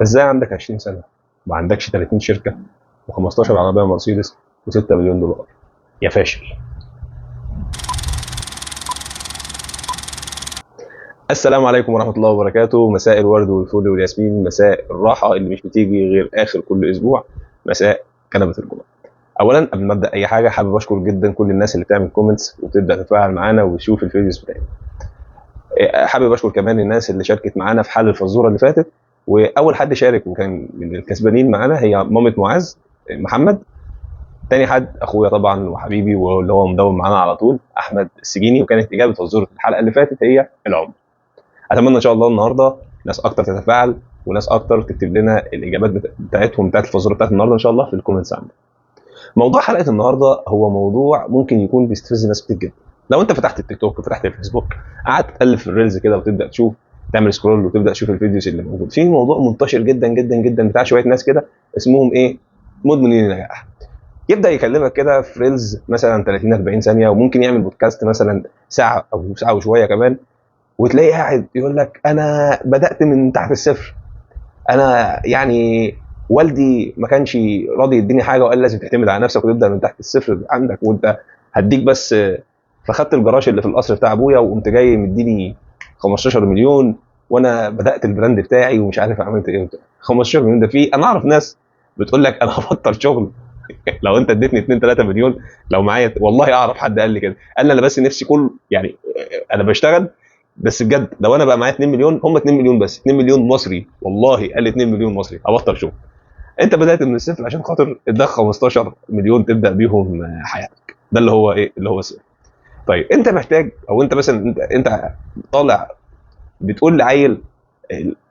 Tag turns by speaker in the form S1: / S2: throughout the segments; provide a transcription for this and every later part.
S1: ازاي عندك 20 سنه ما عندكش 30 شركه و15 عربيه مرسيدس و6 مليون دولار؟ يا فاشل. السلام عليكم ورحمه الله وبركاته. مساء الورد والفل والياسمين، مساء الراحه اللي مش بتيجي غير اخر كل اسبوع، مساء كنبه الجمعه. اولا قبل ما ابدا اي حاجه، حابب اشكر جدا كل الناس اللي بتعمل كومنتس وبتبدا تتفاعل معانا وتشوف الفيديوز بتاعتنا. حابب اشكر كمان الناس اللي شاركت معانا في حل الفزوره اللي فاتت. واول حد شارك وكان من الكسبانين معانا هي مامة معاذ، محمد. تاني حد اخويا طبعا وحبيبي واللي هو مداوم معانا على طول، احمد السجيني. وكانت اجابه فزوره الحلقه اللي فاتت هي العمر. اتمنى ان شاء الله النهارده ناس اكتر تتفاعل وناس اكتر تكتب لنا الاجابات بتاعتهم بتاعت الفزوره بتاعت النهارده ان شاء الله في الكومنتس عندنا. موضوع حلقه النهارده هو موضوع ممكن يكون بيستفز ناس كتير جدا. لو انت فتحت التيك توك وفتحت الفيسبوك، قعدت تقلب في الريلز كده وتبدا تشوف، تعمل سكرول وتبدا تشوف الفيديوز اللي موجود في موضوع منتشر جدا جدا جدا بتاع شويه ناس كده اسمهم ايه؟ مدمنين النجاح. يبدا يكلمك كده في ريلز مثلا 30 40 ثانيه، وممكن يعمل بودكاست مثلا ساعه او ساعه وشويه كمان، وتلاقيه قاعد يقول لك انا بدات من تحت الصفر. انا يعني والدي ما كانش راضي يديني حاجه وقال لازم تعتمد على نفسك وتبدا من تحت الصفر عندك، وانت هديك بس. فخدت الجراج اللي في القصر بتاع ابويا وقمت جاي مديني 15 مليون، وانا بدات البراند بتاعي ومش عارف عملت ايه. 15 مليون ده فيه، انا اعرف ناس بتقول لك انا هبطل شغل لو انت اديتني 2 3 مليون. لو معايا، والله اعرف حد قال لي كده، قال لي انا بس نفسي كل يعني انا بشتغل بس بجد لو انا بقى معايا 2 مليون، هم 2 مليون بس 2 مليون مصري، والله قال لي 2 مليون مصري هبطل شغل. انت بدات من الصفر عشان خاطر اداك 15 مليون تبدا بيهم حياتك. ده اللي هو ايه؟ اللي هو السر. طيب انت محتاج، او انت مثلا انت طالع بتقول لعيل،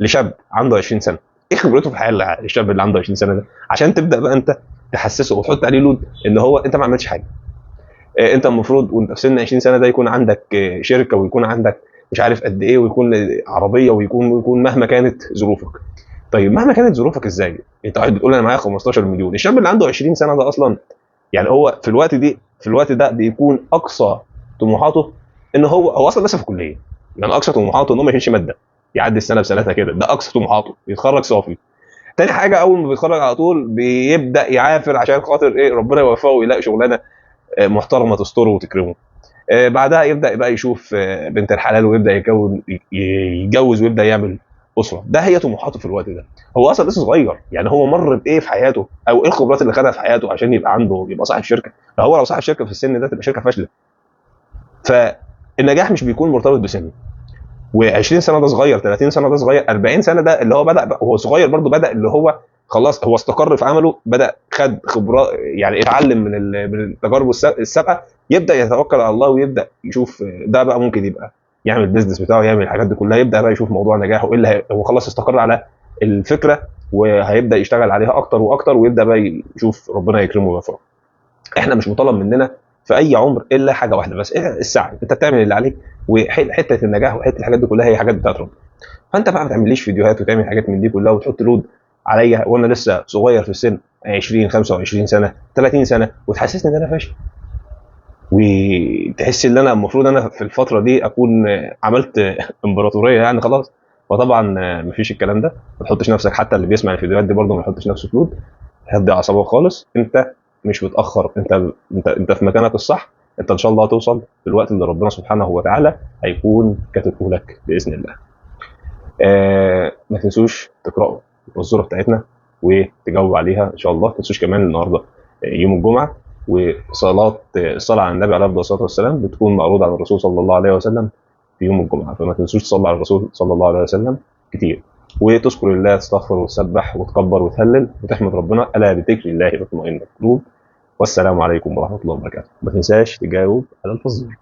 S1: لشاب عنده 20 سنه، ايه خبرته في الحياه الشاب اللي عنده 20 سنه ده؟ عشان تبدا بقى انت تحسسه وتحط عليه لود ان هو انت ما عملتش حاجه. انت المفروض وانت في سن 20 سنه ده يكون عندك شركه، ويكون عندك مش عارف قد ايه، ويكون عربيه، ويكون مهما كانت ظروفك. طيب مهما كانت ظروفك ازاي؟ انت قاعد بتقول انا معايا 15 مليون. الشاب اللي عنده 20 سنه ده اصلا يعني هو في الوقت ده بيكون اقصى طموحاته ان هو اصلا لسه في الكليه. يعني اقصى طموحاته ان هو ما يشيلش ماده، يعدي السنه بسنتها كده، ده اقصى طموحاته، يتخرج صافي. تاني حاجه، اول ما بيتخرج على طول بيبدا يعافر عشان خاطر ايه؟ ربنا يوفقه ويلاقي شغلانه محترمه تستره وتكرمه. بعدها يبدا بقى يشوف بنت الحلال، ويبدا يتجوز ويبدا يعمل اسره. ده هي طموحاته في الوقت ده. هو اصلا لسه صغير، يعني هو مر بايه في حياته، او ايه الخبرات اللي خدها في حياته عشان يبقى عنده، يبقى صاحب شركه. فهو لو صاحب شركه في السن ده تبقى شركه فاشله. فالنجاح مش بيكون مرتبط بسن. و20 سنه ده صغير، 30 سنه ده صغير، 40 سنه ده اللي هو بدا وهو صغير برضه، بدا اللي هو خلاص هو استقر في عمله، بدا خد خبرات، يعني اتعلم من التجارب السابقه. يبدا يتوكل على الله ويبدا يشوف ده بقى ممكن يبقى يعمل البيزنس بتاعه، يعمل الحاجات دي كلها. يبدا بقى يشوف موضوع نجاحه ايه اللي هو خلاص استقر على الفكره، وهيبدا يشتغل عليها اكتر واكتر، ويبدا بقى يشوف ربنا يكرمه ويوفقه. احنا مش مطالب مننا في اي عمر الا حاجه واحده بس، إيه؟ السعي. انت بتعمل اللي عليك، وحته النجاح وحته الحاجات دي كلها هي حاجات بتاعت ربنا. فانت بقى ما تعمليش فيديوهات وتعمل حاجات من دي كلها وتحط لود عليا وانا لسه صغير في السن، 20 25 سنه 30 سنه، وتحسسني ان انا فاشل، وتحس ان انا المفروض انا في الفتره دي اكون عملت امبراطوريه يعني خلاص. فطبعا مفيش الكلام ده. ما تحطش نفسك، حتى اللي بيسمع الفيديوهات دي برضه ما يحطش نفسه في لود. هدي اعصابك خالص. انت مش متاخر، انت في مكانك الصح. انت ان شاء الله هتوصل في الوقت اللي ربنا سبحانه وتعالى هيكون كاتبه لك باذن الله. ما تنسوش تقرأوا الصورة بتاعتنا وتجاوبوا عليها ان شاء الله. ما تنسوش كمان النهارده يوم الجمعه، وصلاه الصلاه على النبي عليه الصلاه والسلام بتكون معروضه على الرسول صلى الله عليه وسلم في يوم الجمعه. فما تنسوش تصلي على الرسول صلى الله عليه وسلم كتير، وتذكر الله، تستغفر وتسبح وتكبر وتهلل وتحمد ربنا. الا بذكر الله تطمئن القلوب. والسلام عليكم ورحمه الله وبركاته. ما تنساش تجاوب على الفزوره.